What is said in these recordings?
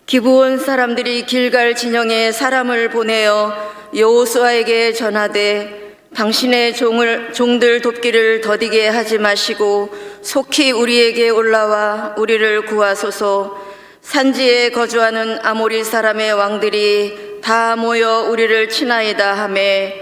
기브온 사람들이 길갈 진영에 사람을 보내어 여호수아에게 전하되 당신의 종들 돕기를 더디게 하지 마시고 속히 우리에게 올라와 우리를 구하소서. 산지에 거주하는 아모리 사람의 왕들이 다 모여 우리를 치나이다 하매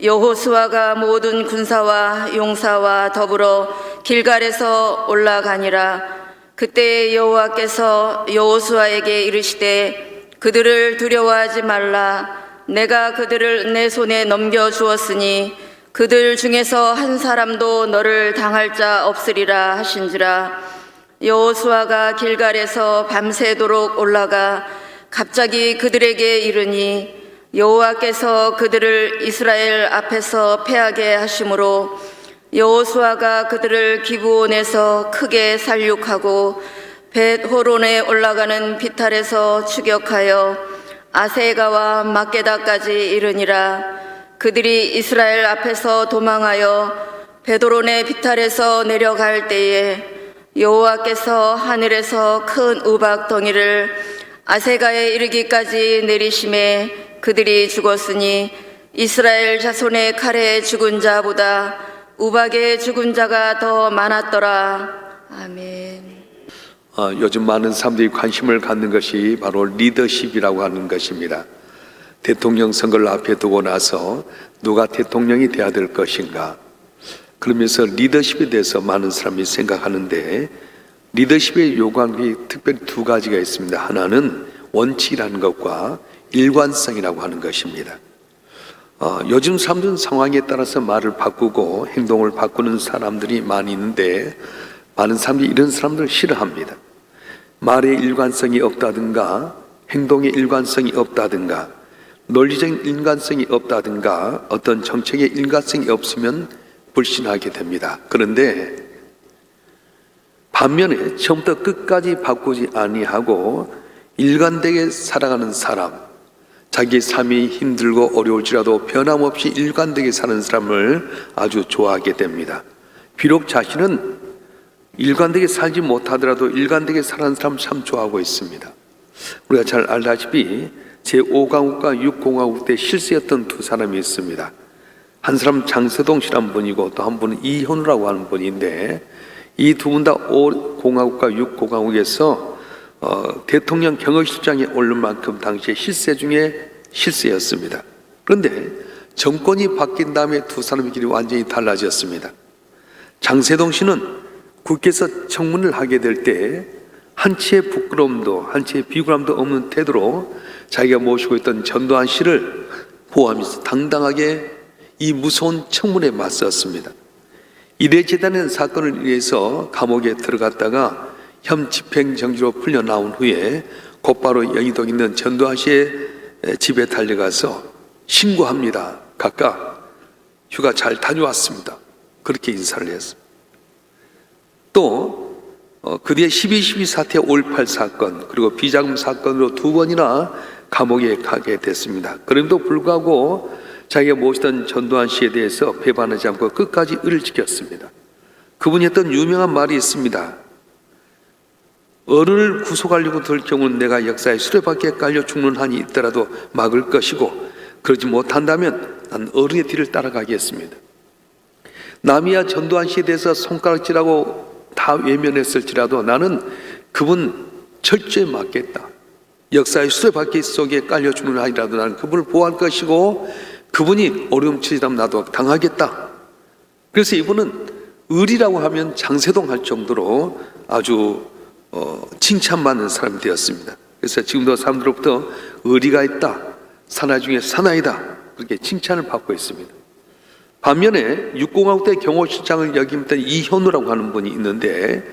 여호수아가 모든 군사와 용사와 더불어 길갈에서 올라가니라. 그때 여호와께서 여호수아에게 이르시되 그들을 두려워하지 말라. 내가 그들을 내 손에 넘겨주었으니 그들 중에서 한 사람도 너를 당할 자 없으리라 하신지라. 여호수아가 길갈에서 밤새도록 올라가 갑자기 그들에게 이르니 여호와께서 그들을 이스라엘 앞에서 패하게 하심으로 여호수아가 그들을 기브온에서 크게 살육하고 벳호론에 올라가는 비탈에서 추격하여 아세가와 막게다까지 이르니라. 그들이 이스라엘 앞에서 도망하여 벳호론의 비탈에서 내려갈 때에 여호와께서 하늘에서 큰 우박 덩이를 아세가에 이르기까지 내리심에 그들이 죽었으니 이스라엘 자손의 칼에 죽은 자보다 우박에 죽은 자가 더 많았더라. 아멘. 요즘 많은 사람들이 관심을 갖는 것이 바로 리더십이라고 하는 것입니다. 대통령 선거를 앞에 두고 나서 누가 대통령이 돼야 될 것인가, 그러면서 리더십에 대해서 많은 사람이 생각하는데, 리더십의 요구하는 게 특별히 두 가지가 있습니다. 하나는 원칙이라는 것과 일관성이라고 하는 것입니다. 요즘 사람들은 상황에 따라서 말을 바꾸고 행동을 바꾸는 사람들이 많이 있는데, 많은 사람들이 이런 사람들을 싫어합니다. 말의 일관성이 없다든가, 행동의 일관성이 없다든가, 논리적인 일관성이 없다든가, 어떤 정책의 일관성이 없으면 불신하게 됩니다. 그런데 반면에 처음부터 끝까지 바꾸지 아니하고 일관되게 살아가는 사람, 자기 삶이 힘들고 어려울지라도 변함없이 일관되게 사는 사람을 아주 좋아하게 됩니다. 비록 자신은 일관되게 살지 못하더라도 일관되게 사는 사람 참 좋아하고 있습니다. 우리가 잘 알다시피 제5강국과 6공화국 때 실세였던 두 사람이 있습니다. 한 사람은 장세동 씨라는 분이고 또 한 분은 이현우라고 하는 분인데, 이 두 분 다 5공화국과 6공화국에서 대통령 경호실장에 오른 만큼 당시에 실세 중에 실세였습니다. 그런데 정권이 바뀐 다음에 두 사람의 길이 완전히 달라졌습니다. 장세동 씨는 국회에서 청문을 하게 될 때 한치의 부끄러움도 한치의 비굴함도 없는 태도로 자기가 모시고 있던 전두환 씨를 보호하면서 당당하게 이 무서운 청문에 맞섰습니다. 이대재단의 사건을 위해서 감옥에 들어갔다가 현 집행정지로 풀려 나온 후에 곧바로 영희동에 있는 전두환 씨의 집에 달려가서 신고합니다. 각각 휴가 잘 다녀왔습니다. 그렇게 인사를 했습니다. 또 그 뒤에 12.12 사태 5.18 사건 그리고 비자금 사건으로 두 번이나 감옥에 가게 됐습니다. 그럼에도 불구하고 자기가 모시던 전두환 씨에 대해서 배반하지 않고 끝까지 의를 지켰습니다. 그분이 했던 유명한 말이 있습니다. 어른을 구속하려고 들 경우는 내가 역사에 수레바퀴에 깔려 죽는 한이 있더라도 막을 것이고, 그러지 못한다면 난 어른의 뒤를 따라가겠습니다. 남이야 전두환 씨에 대해서 손가락질하고 다 외면했을지라도 나는 그분 철저히 막겠다. 역사의 수레바퀴 속에 깔려 죽는 한이라도 나는 그분을 보호할 것이고, 그분이 어려움 처지다면 나도 당하겠다. 그래서 이분은 의리라고 하면 장세동 할 정도로 아주 칭찬받는 사람이 되었습니다. 그래서 지금도 사람들로부터 의리가 있다, 사나이 중에 사나이다, 그렇게 칭찬을 받고 있습니다. 반면에 6공화국 때 경호실장을 역임했던 이현우라고 하는 분이 있는데,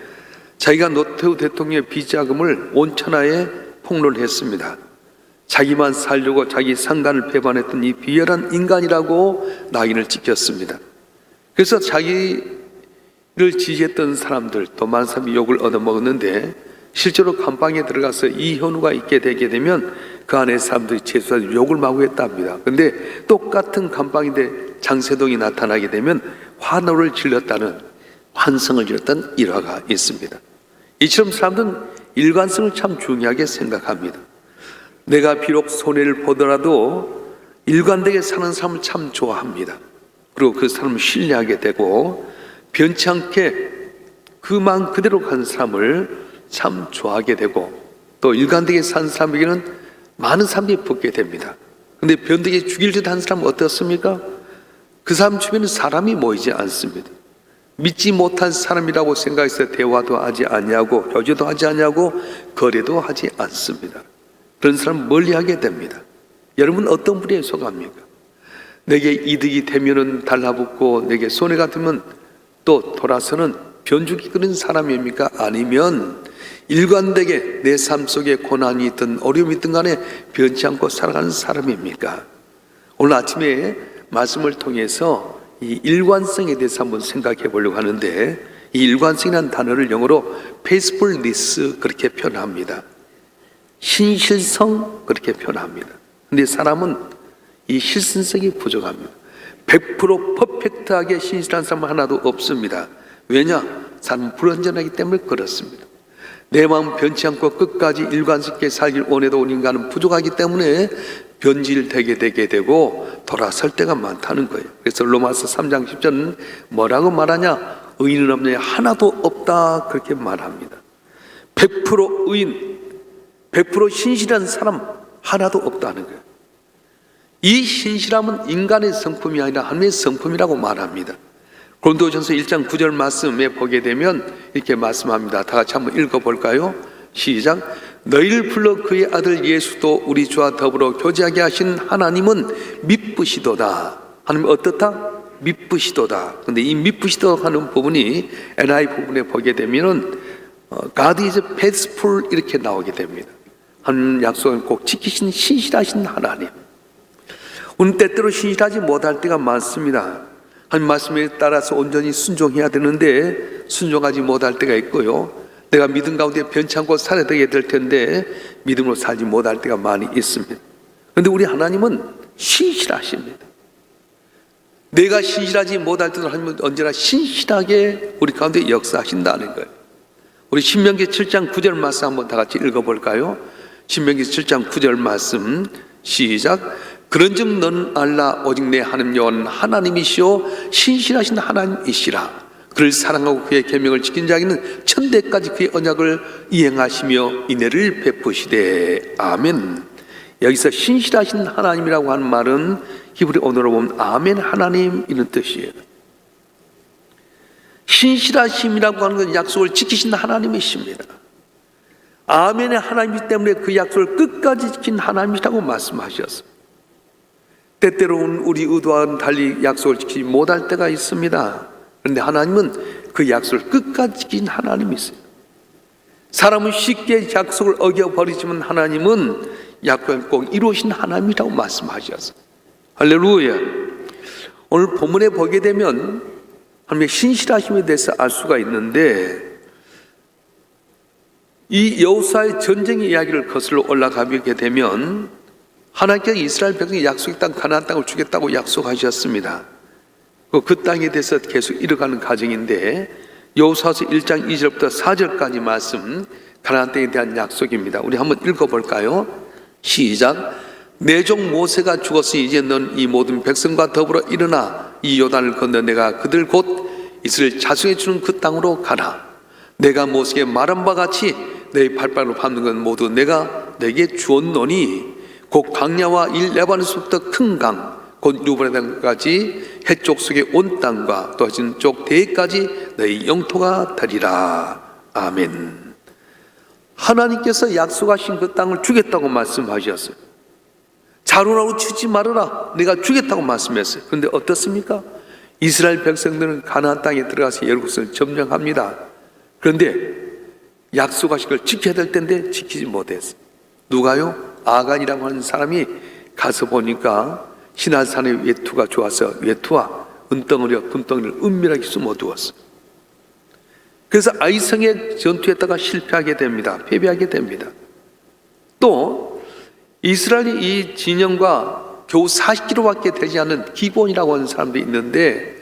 자기가 노태우 대통령의 비자금을 온천하에 폭로했습니다. 자기만 살려고 자기 상관을 배반했던 이 비열한 인간이라고 낙인을 찍혔습니다. 그래서 자기를 지지했던 사람들, 또 많은 사람이 욕을 얻어먹었는데, 실제로 감방에 들어가서 이현우가 있게 되게 되면 그 안에 사람들이 재수해서 욕을 마구 했답니다. 그런데 똑같은 감방인데 장세동이 나타나게 되면 환호를 질렀다는, 환성을 질렀다는 일화가 있습니다. 이처럼 사람들은 일관성을 참 중요하게 생각합니다. 내가 비록 손해를 보더라도 일관되게 사는 사람을 참 좋아합니다. 그리고 그 사람을 신뢰하게 되고 변치 않게 그 마음 그대로 가는 사람을 참 좋아하게 되고 또 일관되게 사는 사람에게는 많은 사람들이 붙게 됩니다. 그런데 변덕에 죽일 듯 한 사람은 어떻습니까? 그 사람 주변에 사람이 모이지 않습니다. 믿지 못한 사람이라고 생각해서 대화도 하지 않냐고 교제도 하지 않냐고 거래도 하지 않습니다. 그런 사람 멀리하게 됩니다. 여러분 어떤 분에 속합니까? 내게 이득이 되면은 달라붙고 내게 손해가 되면 또 돌아서는 변죽이 끄는 사람입니까? 아니면 일관되게 내 삶 속에 고난이 있든 어려움이 있든 간에 변치 않고 살아가는 사람입니까? 오늘 아침에 말씀을 통해서 이 일관성에 대해서 한번 생각해 보려고 하는데 이 일관성이라는 단어를 영어로 faithfulness 그렇게 표현합니다. 신실성 그렇게 표현합니다. 근데 사람은 이 실신성이 부족합니다. 100% 퍼펙트하게 신실한 사람은 하나도 없습니다. 왜냐? 사람은 불완전하기 때문에 그렇습니다. 내 마음 변치 않고 끝까지 일관성 있게 살길 원해도 인간은 부족하기 때문에 변질되게 되고 돌아설 때가 많다는 거예요. 그래서 로마서 3장 10절은 뭐라고 말하냐? 의인은 없냐? 하나도 없다 그렇게 말합니다. 100% 의인, 100% 신실한 사람 하나도 없다는 거예요. 이 신실함은 인간의 성품이 아니라 하나님의 성품이라고 말합니다. 고린도전서 1장 9절 말씀에 보게 되면 이렇게 말씀합니다. 다 같이 한번 읽어볼까요? 시작. 너희를 불러 그의 아들 예수도 우리 주와 더불어 교제하게 하신 하나님은 미쁘시도다. 하나님 어떻다? 미쁘시도다. 근데 이 미쁘시도다 하는 부분이 NI 부분에 보게 되면은 God is faithful 이렇게 나오게 됩니다. 하나님 약속을 꼭 지키신 신실하신 하나님. 우리는 때때로 신실하지 못할 때가 많습니다. 하나님 말씀에 따라서 온전히 순종해야 되는데 순종하지 못할 때가 있고요. 내가 믿음 가운데 변치 않고 살아야 되게 될 텐데 믿음으로 살지 못할 때가 많이 있습니다. 그런데 우리 하나님은 신실하십니다. 내가 신실하지 못할 때도 하나님은 언제나 신실하게 우리 가운데 역사하신다는 거예요. 우리 신명기 7장 9절 말씀 한번 다 같이 읽어볼까요? 신명기 7장 9절 말씀 시작. 그런즉 너는 알라 오직 내 하나님 여호와는 하나님이시오 신실하신 하나님이시라. 그를 사랑하고 그의 계명을 지킨 자에게는 천대까지 그의 언약을 이행하시며 인애를 베푸시되 아멘. 여기서 신실하신 하나님이라고 하는 말은 히브리 언어로 보면 아멘 하나님 이런 뜻이에요. 신실하심이라고 하는 건 약속을 지키신 하나님이십니다. 아멘의 하나님이기 때문에 그 약속을 끝까지 지킨 하나님이라고 말씀하셨습니다. 때때로는 우리 의도와는 달리 약속을 지키지 못할 때가 있습니다. 그런데 하나님은 그 약속을 끝까지 지킨 하나님이세요. 사람은 쉽게 약속을 어겨버리지만 하나님은 약속을 꼭 이루신 하나님이라고 말씀하셨어요. 할렐루야. 오늘 본문에 보게 되면 하나님의 신실하심에 대해서 알 수가 있는데 이 여호수아의 전쟁의 이야기를 거슬러 올라가게 되면 하나님께서 이스라엘 백성이 약속의 땅 가나안 땅을 주겠다고 약속하셨습니다. 그 땅에 대해서 계속 이뤄가는 과정인데 여호수아서 1장 2절부터 4절까지 말씀 가나안 땅에 대한 약속입니다. 우리 한번 읽어볼까요? 시작. 내 종 모세가 죽었으니 이제 넌 이 모든 백성과 더불어 일어나 이 요단을 건너 내가 그들 곧 이스라엘 자손에 주는 그 땅으로 가라. 내가 모세에게 말한 바 같이 내 발바닥으로 밟는 건 모두 내가 내게 주었노니 곧 광야와 레바논에서부터 큰 강 곧 유브라데 강까지 해쪽 속의 온 땅과 또 진쪽 대까지 너희 영토가 되리라. 아멘. 하나님께서 약속하신 그 땅을 주겠다고 말씀하셨어요. 자루라고 치지 말아라. 내가 주겠다고 말씀했어요. 그런데 어떻습니까? 이스라엘 백성들은 가나안 땅에 들어가서 예루살렘을 점령합니다. 그런데 약속하신 걸 지켜야 될 텐데 지키지 못했어요. 누가요? 아간이라고 하는 사람이 가서 보니까 시나산의 외투가 좋아서 외투와 은덩어리와 금덩어리를 은밀하게 숨어두었어요. 그래서 아이성의 전투에다가 실패하게 됩니다. 패배하게 됩니다. 또 이스라엘이 이 진영과 겨우 40km밖에 되지 않는 기본이라고 하는 사람도 있는데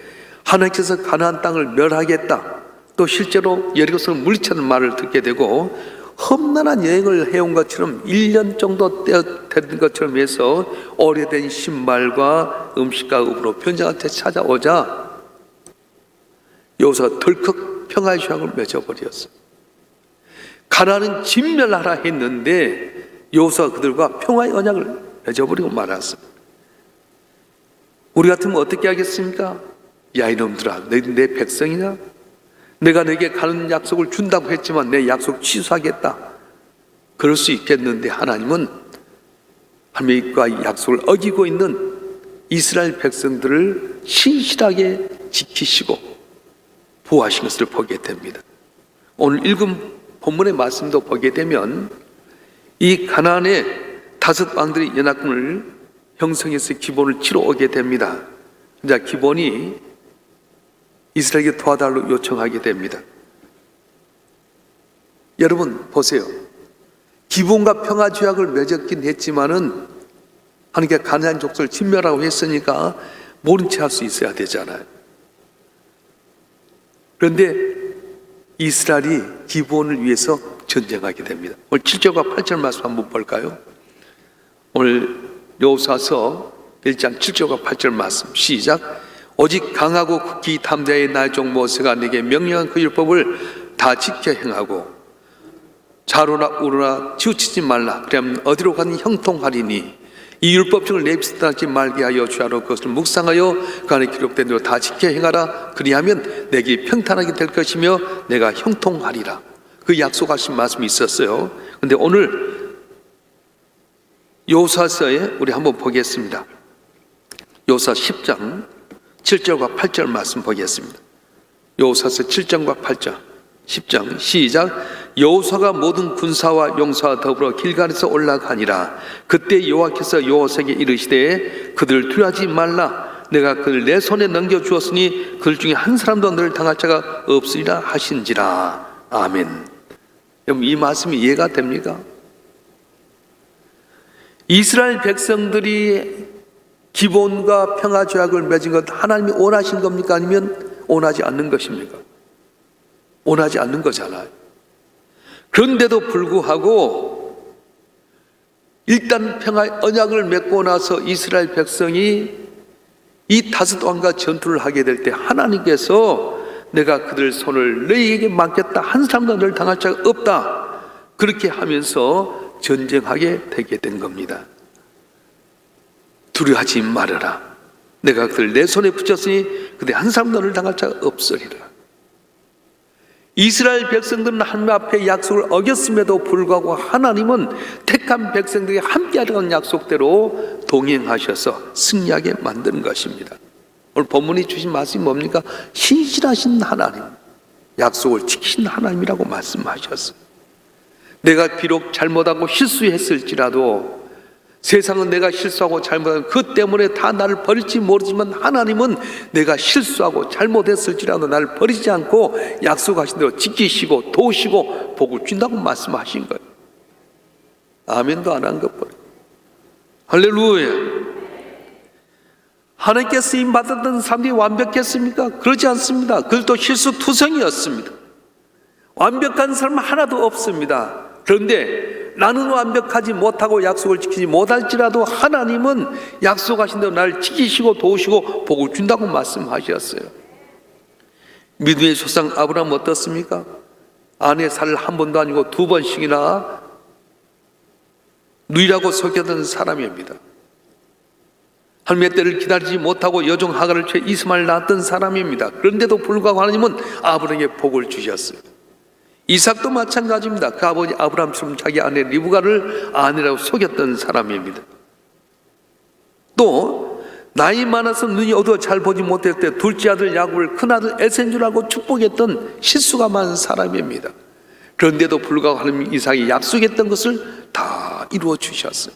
하나님께서 가나안 땅을 멸하겠다. 또 실제로 여리고성을 물리치는 말을 듣게 되고 험난한 여행을 해온 것처럼 1년 정도 된 것처럼 해서 오래된 신발과 음식과 음으로 변장한테 찾아오자 여호수아가 덜컥 평화의 휴약을 맺어버렸어. 가나안은 진멸하라 했는데 여호수아가 그들과 평화의 언약을 맺어버리고 말았습니다. 우리 같으면 어떻게 하겠습니까? 야 이놈들아, 너희들 내 백성이냐? 내가 너에게 가는 약속을 준다고 했지만 내 약속 취소하겠다. 그럴 수 있겠는데 하나님은 하나님과 약속을 어기고 있는 이스라엘 백성들을 신실하게 지키시고 보호하신 것을 보게 됩니다. 오늘 읽은 본문의 말씀도 보게 되면 이 가나안의 5왕들이 연합군을 형성해서 기본을 치러 오게 됩니다. 자, 기본이 이스라엘에게 도와달라고 요청하게 됩니다. 여러분 보세요. 기본과 평화 조약을 맺었긴 했지만은 하나님께 가나안 족속을 진멸하고 했으니까 모른 채 할 수 있어야 되잖아요. 그런데 이스라엘이 기본을 위해서 전쟁하게 됩니다. 오늘 7절과 8절 말씀 한번 볼까요? 오늘 여호수아서 1장 7절과 8절 말씀 시작. 오직 강하고 극히 담대의 나의 종 모세가 네게 명령한 그 율법을 다 지켜 행하고 좌로나 우로나 치우치지 말라. 그러면 어디로 가든 형통하리니 이 율법책을 내 입에서 떠나지 말게 하여 주야로 그것을 묵상하여 그 안에 기록된 대로 다 지켜 행하라. 그리하면 내게 평탄하게 될 것이며 내가 형통하리라. 그 약속하신 말씀이 있었어요. 그런데 오늘 여호수아서에 우리 한번 보겠습니다. 여호수아 10장 7절과 8절 말씀 보겠습니다. 여호수아서 7장과 8절 10장 시작. 여호수아가 모든 군사와 용사와 더불어 길갈에서 올라가니라. 그때 여호와께서 여호수아에게 이르시되 그들을 두려워하지 말라. 내가 그들 내 손에 넘겨주었으니 그들 중에 한 사람도 너를 당할 자가 없으리라 하신지라. 아멘. 여러분 이 말씀이 이해가 됩니까? 이스라엘 백성들이 기본과 평화 조약을 맺은 것 하나님이 원하신 겁니까? 아니면 원하지 않는 것입니까? 원하지 않는 거잖아요. 그런데도 불구하고 일단 평화의 언약을 맺고 나서 이스라엘 백성이 이 5왕과 전투를 하게 될 때 하나님께서 내가 그들 손을 너희에게 맡겼다. 한 사람도 너를 당할 자가 없다. 그렇게 하면서 전쟁하게 되게 된 겁니다. 두려워하지 말아라. 내가 그들 내 손에 붙였으니 그대 한 사람도 너를 당할 자가 없으리라. 이스라엘 백성들은 하나님 앞에 약속을 어겼음에도 불구하고 하나님은 택한 백성들이 함께하려는 약속대로 동행하셔서 승리하게 만드는 것입니다. 오늘 본문이 주신 말씀이 뭡니까? 신실하신 하나님, 약속을 지키신 하나님이라고 말씀하셨어요. 내가 비록 잘못하고 실수했을지라도 세상은 내가 실수하고 잘못하면 그 때문에 다 나를 버릴지 모르지만 하나님은 내가 실수하고 잘못했을지라도 나를 버리지 않고 약속하신 대로 지키시고 도우시고 복을 준다고 말씀하신 거예요. 아멘도 안 한 것 버려. 할렐루야. 하나님께 쓰임 받았던 사람들이 완벽했습니까? 그러지 않습니다. 그들도 실수투성이었습니다. 완벽한 사람은 하나도 없습니다. 그런데 나는 완벽하지 못하고 약속을 지키지 못할지라도 하나님은 약속하신 대로 나를 지키시고 도우시고 복을 준다고 말씀하셨어요. 믿음의 조상 아브라함 어떻습니까? 아내 살을 한 번도 아니고 2번씩이나 누이라고 속였던 사람입니다. 하나님의 때를 기다리지 못하고 여종 하갈을 취해 이스마엘을 낳았던 사람입니다. 그런데도 불구하고 하나님은 아브라함에게 복을 주셨어요. 이삭도 마찬가지입니다. 그 아버지 아브라함처럼 자기 아내 리브가를 아내라고 속였던 사람입니다. 또 나이 많아서 눈이 어두워 잘 보지 못할 때 둘째 아들 야곱을 큰아들 에서인 줄 알고 축복했던 실수가 많은 사람입니다. 그런데도 불구하고 하나님 이삭이 약속했던 것을 다 이루어 주셨어요.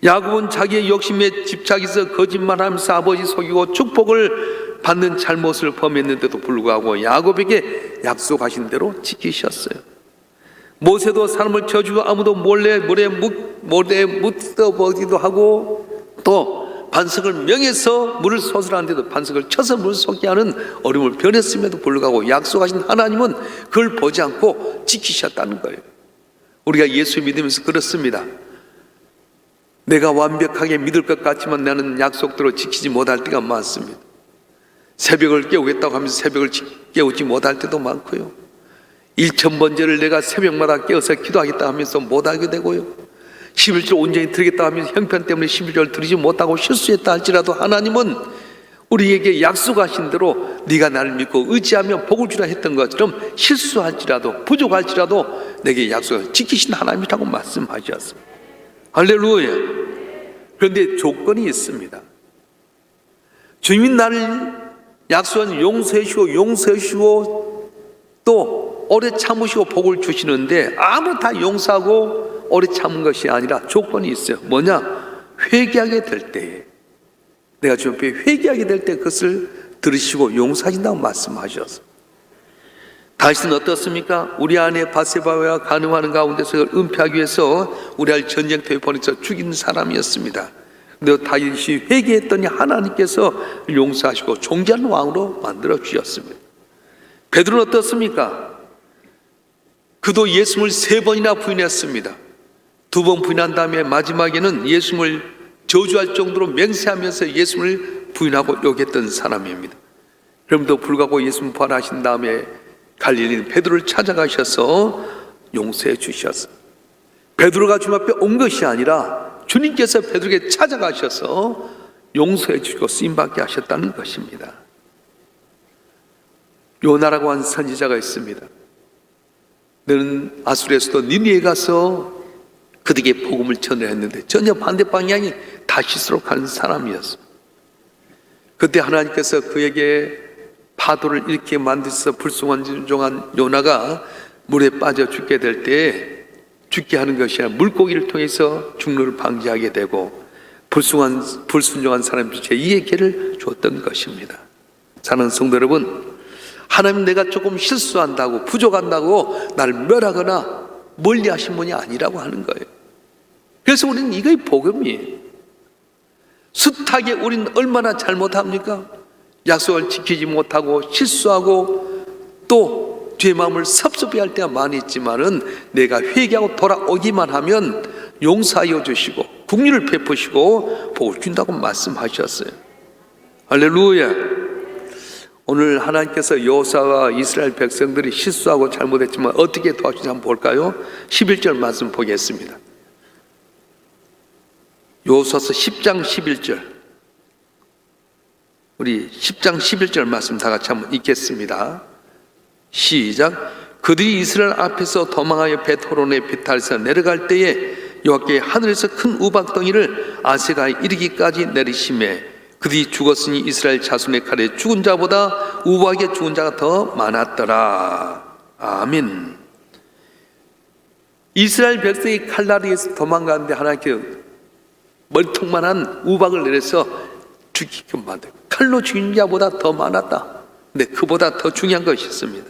야곱은 자기의 욕심에 집착해서 거짓말하면서 아버지 속이고 축복을 받는 잘못을 범했는데도 불구하고 야곱에게 약속하신 대로 지키셨어요. 모세도 사람을 저주고 아무도 몰래 물에 묻어버리기도 하고 또 반석을 명해서 물을 쏟으라는데도 반석을 쳐서 물을 쏟게 하는 어려움을 변했음에도 불구하고 약속하신 하나님은 그걸 보지 않고 지키셨다는 거예요. 우리가 예수 믿으면서 그렇습니다. 내가 완벽하게 믿을 것 같지만 나는 약속대로 지키지 못할 때가 많습니다. 새벽을 깨우겠다고 하면서 새벽을 깨우지 못할 때도 많고요. 1000번째를 내가 새벽마다 깨어서 기도하겠다 하면서 못하게 되고요. 11절 온전히 드리겠다 하면서 형편 때문에 11절 드리지 못하고 실수했다 할지라도 하나님은 우리에게 약속하신 대로 네가 나를 믿고 의지하며 복을 주라 했던 것처럼 실수할지라도 부족할지라도 내게 약속을 지키신 하나님이라고 말씀하셨습니다. 할렐루야. 그런데 조건이 있습니다. 주님이 나를 약속한 용서해 주시고 또 오래 참으시고 복을 주시는데 아무 다 용서하고 오래 참은 것이 아니라 조건이 있어요. 뭐냐? 회개하게 될 때에, 내가 주님 앞에 회개하게 될 때 그것을 들으시고 용서하신다고 말씀하셨어요. 다윗은 어떻습니까? 우리 아내 바세바와 간음하는 가운데서 은폐하기 위해서 우리 아를 전쟁터에 보내서 죽인 사람이었습니다. 근데 다윗이 회개했더니 하나님께서 용서하시고 존귀한 왕으로 만들어 주셨습니다. 베드로는 어떻습니까? 그도 예수님을 3번이나 부인했습니다. 2번 부인한 다음에 마지막에는 예수님을 저주할 정도로 맹세하면서 예수님을 부인하고 욕했던 사람입니다. 그럼에도 불구하고 예수님 부활하신 다음에 갈릴리 베드로를 찾아가셔서 용서해 주셨어요. 베드로가 주님 앞에 온 것이 아니라 주님께서 베드로에게 찾아가셔서 용서해 주시고 쓰임받게 하셨다는 것입니다. 요나라고 한 선지자가 있습니다. 너는 아수르에서도 니느웨에 가서 그들에게 복음을 전했는데 전혀 반대 방향이 다시스로 가는 사람이었어요. 그때 하나님께서 그에게 파도를 일으키게 만드셔서 불순종한 요나가 물에 빠져 죽게 될 때에 죽게 하는 것이 아니라 물고기를 통해서 죽는 방지하게 되고 불순종한 사람 제2의 기회를 줬던 것입니다. 사랑하는 성도 여러분, 하나님 내가 조금 실수한다고 부족한다고 나를 멸하거나 멀리하신 분이 아니라고 하는 거예요. 그래서 우리는 이거의 복음이에요. 숱하게 우리는 얼마나 잘못합니까? 약속을 지키지 못하고 실수하고 또 죄 마음을 섭섭해 할 때가 많이 있지만은 내가 회개하고 돌아오기만 하면 용서하여 주시고 긍휼을 베푸시고 복을 준다고 말씀하셨어요. 할렐루야. 오늘 하나님께서 여호수아와 이스라엘 백성들이 실수하고 잘못했지만 어떻게 도와주는지 한번 볼까요? 11절 말씀 보겠습니다. 여호수아서 10장 11절, 우리 10장 11절 말씀 다 같이 한번 읽겠습니다. 시작. 그들이 이스라엘 앞에서 도망하여 벳호론의 비탈에서 내려갈 때에 여호와께 하늘에서 큰 우박덩이를 아세가에 이르기까지 내리심에 그들이 죽었으니 이스라엘 자손의 칼에 죽은 자보다 우박에 죽은 자가 더 많았더라. 아멘. 이스라엘 백성이 칼날에서 도망가는데 하나님께 멀통만한 우박을 내려서 죽이게끔 만들고 칼로 죽인 자보다 더 많았다. 근데 그보다 더 중요한 것이 있습니다.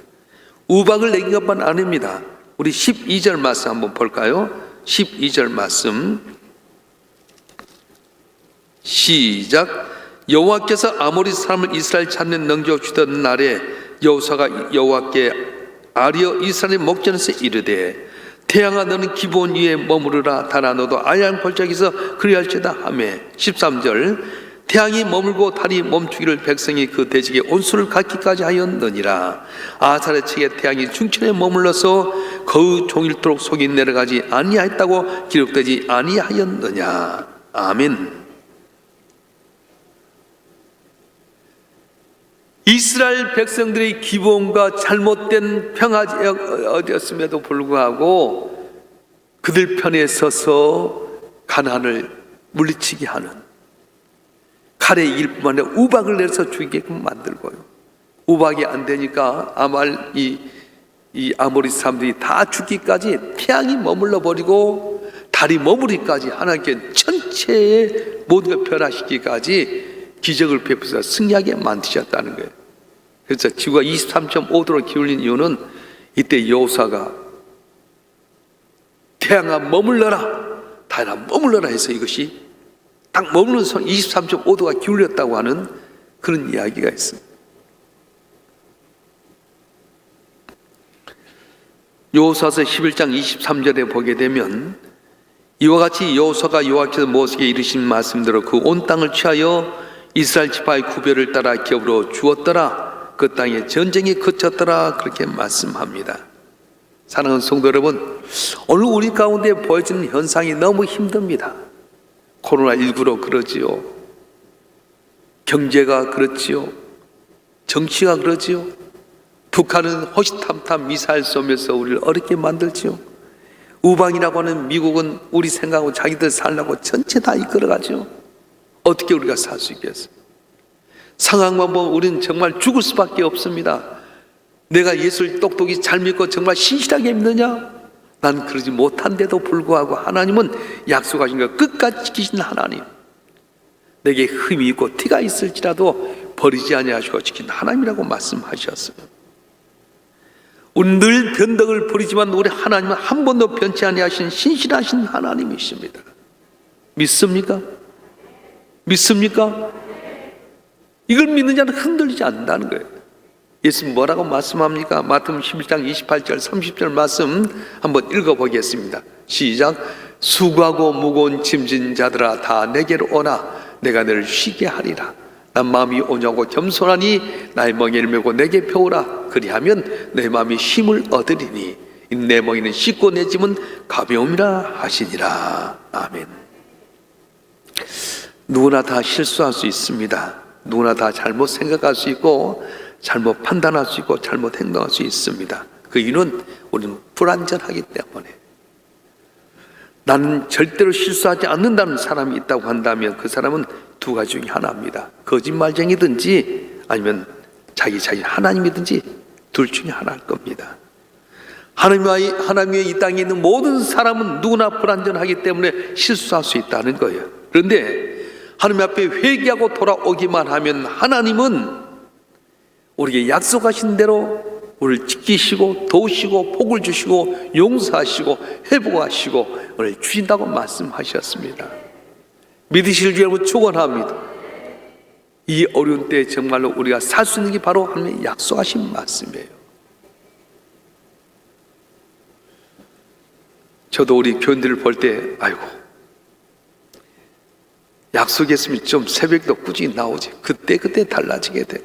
우박을 내긴 것만 아닙니다. 우리 12절 말씀 한번 볼까요? 12절 말씀 시작. 여호와께서 아모리 사람을 이스라엘 찾는 능조 주던 날에 여호수아가 여호와께 아뢰어 이스라엘의 목전에서 이르되 태양아 너는 기브온 위에 머무르라 달아 너도 아양 골짜기에서 그리할지어다 하며 13절. 태양이 머물고 달이 멈추기를 백성이 그 대적에 온수를 갖기까지 하였느니라. 아사의 책에 태양이 중천에 머물러서 거의 종일토록 속이 내려가지 아니하였다고 기록되지 아니하였느냐. 아멘. 이스라엘 백성들의 기본과 잘못된 평화지역이었음에도 불구하고 그들 편에 서서 가나안을 물리치게 하는 칼에 이길 뿐만 아니라 우박을 내서 죽이게끔 만들고요. 우박이 안 되니까 이 아모리 사람들이 다 죽기까지 태양이 머물러 버리고 달이 머무리까지 하나님께 전체의 모든 걸 변화시키기까지 기적을 베푸셔서 승리하게 만드셨다는 거예요. 그래서 지구가 23.5도로 기울린 이유는 이때 여호수아가 태양아 머물러라 달아 머물러라 해서 이것이 딱 머무는 순간 23.5도가 기울였다고 하는 그런 이야기가 있습니다. 여호수아서 11장 23절에 보게 되면 이와 같이 여호수아가 여호와께서 모세에게 이르신 말씀대로 그 온 땅을 취하여 이스라엘 지파의 구별을 따라 기업으로 주었더라. 그 땅에 전쟁이 그쳤더라. 그렇게 말씀합니다. 사랑하는 성도 여러분, 오늘 우리 가운데 보여지는 현상이 너무 힘듭니다. 코로나19로 그러지요. 경제가 그렇지요. 정치가 그러지요. 북한은 호시탐탐 미사일 쏘면서 우리를 어렵게 만들지요. 우방이라고 하는 미국은 우리 생각하고 자기들 살려고 전체 다 이끌어가죠. 어떻게 우리가 살 수 있겠어요? 상황만 보면 우리는 정말 죽을 수밖에 없습니다. 내가 예수를 똑똑히 잘 믿고 정말 신실하게 믿느냐? 난 그러지 못한데도 불구하고 하나님은 약속하신 것 끝까지 지키신 하나님, 내게 흠이 있고 티가 있을지라도 버리지 아니하시고 지킨 하나님이라고 말씀하셨어요. 우리는 늘 변덕을 부리지만 우리 하나님은 한 번도 변치 아니하신 신실하신 하나님이십니다. 믿습니까? 믿습니까? 이걸 믿는 자는 흔들리지 않는다는 거예요. 예수님 뭐라고 말씀합니까? 마태복음 11장 28절 30절 말씀 한번 읽어보겠습니다. 시작. 수고하고 무거운 짐진 자들아 다 내게로 오라. 내가 너를 쉬게 하리라. 난 마음이 온유하고 겸손하니 나의 멍에를 메고 내게 배우라. 그리하면 내 마음이 힘을 얻으리니 내 멍에는 씻고 내 짐은 가벼움이라 하시니라. 아멘. 누구나 다 실수할 수 있습니다. 누구나 다 잘못 생각할 수 있고 잘못 판단할 수 있고 잘못 행동할 수 있습니다. 그 이유는 우리는 불완전하기 때문에. 나는 절대로 실수하지 않는다는 사람이 있다고 한다면 그 사람은 두 가지 중에 하나입니다. 거짓말쟁이든지 아니면 자기 자신 하나님이든지 둘 중에 하나일 겁니다. 하나님의 이 땅에 있는 모든 사람은 누구나 불완전하기 때문에 실수할 수 있다는 거예요. 그런데 하나님 앞에 회개하고 돌아오기만 하면 하나님은 우리에게 약속하신 대로 우리를 지키시고 도우시고 복을 주시고 용서하시고 회복하시고 우리를 주신다고 말씀하셨습니다. 믿으실 줄 여러분 축원합니다. 이 어려운 때에 정말로 우리가 살 수 있는 게 바로 하나님의 약속하신 말씀이에요. 저도 우리 교인들을 볼 때 아이고 약속했으면 좀 새벽도 꾸준히 나오지. 그때 달라지게 돼.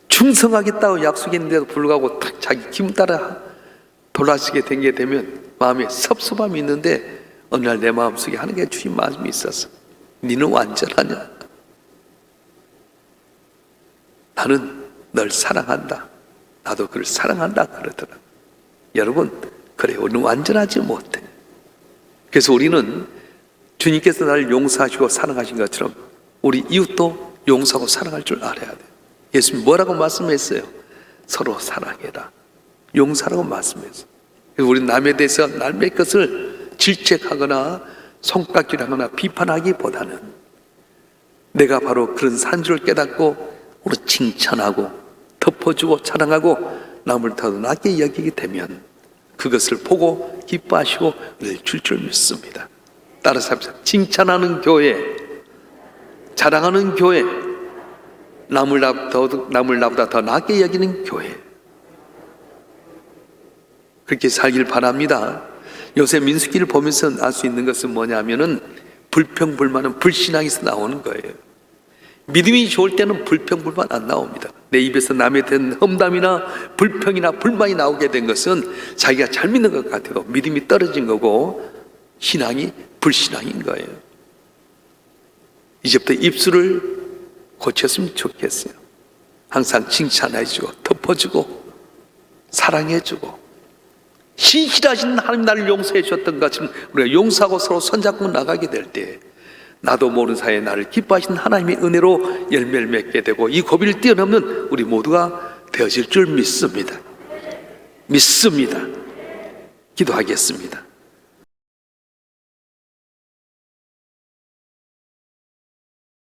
충성하겠다고 약속했는데도 불구하고 딱 자기 기분 따라 돌아서게 된 게 되면 마음에 섭섭함이 있는데 어느 날 내 마음속에 하는 게 주신 마음이 있었어. 너는 완전하냐? 나는 널 사랑한다. 나도 그를 사랑한다 그러더라. 여러분, 그래 우리는 완전하지 못해. 그래서 우리는 주님께서 나를 용서하시고 사랑하신 것처럼 우리 이웃도 용서하고 사랑할 줄 알아야 돼. 예수님 뭐라고 말씀했어요? 서로 사랑해라. 용서라고 말씀했어요. 그래서 우리 남에 대해서 남의 것을 질책하거나 손가락질하거나 비판하기보다는 내가 바로 그런 산줄을 깨닫고 우리 칭찬하고 덮어주고 자랑하고 남을 더 낮게 여기게 되면 그것을 보고 기뻐하시고 우리를 줄 믿습니다. 따라서 합시다. 칭찬하는 교회, 자랑하는 교회, 남을 나보다 더 낫게 여기는 교회, 그렇게 살길 바랍니다. 요새 민수기를 보면서 알 수 있는 것은 뭐냐면은 불평불만은 불신앙에서 나오는 거예요. 믿음이 좋을 때는 불평불만 안 나옵니다. 내 입에서 남에 대한 험담이나 불평이나 불만이 나오게 된 것은 자기가 잘 믿는 것 같아도 믿음이 떨어진 거고 신앙이 불신앙인 거예요. 이제부터 입술을 고쳤으면 좋겠어요. 항상 칭찬해주고 덮어주고 사랑해주고 신실하신 하나님 나를 용서해 주셨던 것처럼 우리가 용서하고 서로 손잡고 나가게 될 때 나도 모르는 사이에 나를 기뻐하신 하나님의 은혜로 열매를 맺게 되고 이 고비를 뛰어넘는 우리 모두가 되어질 줄 믿습니다. 믿습니다. 기도하겠습니다.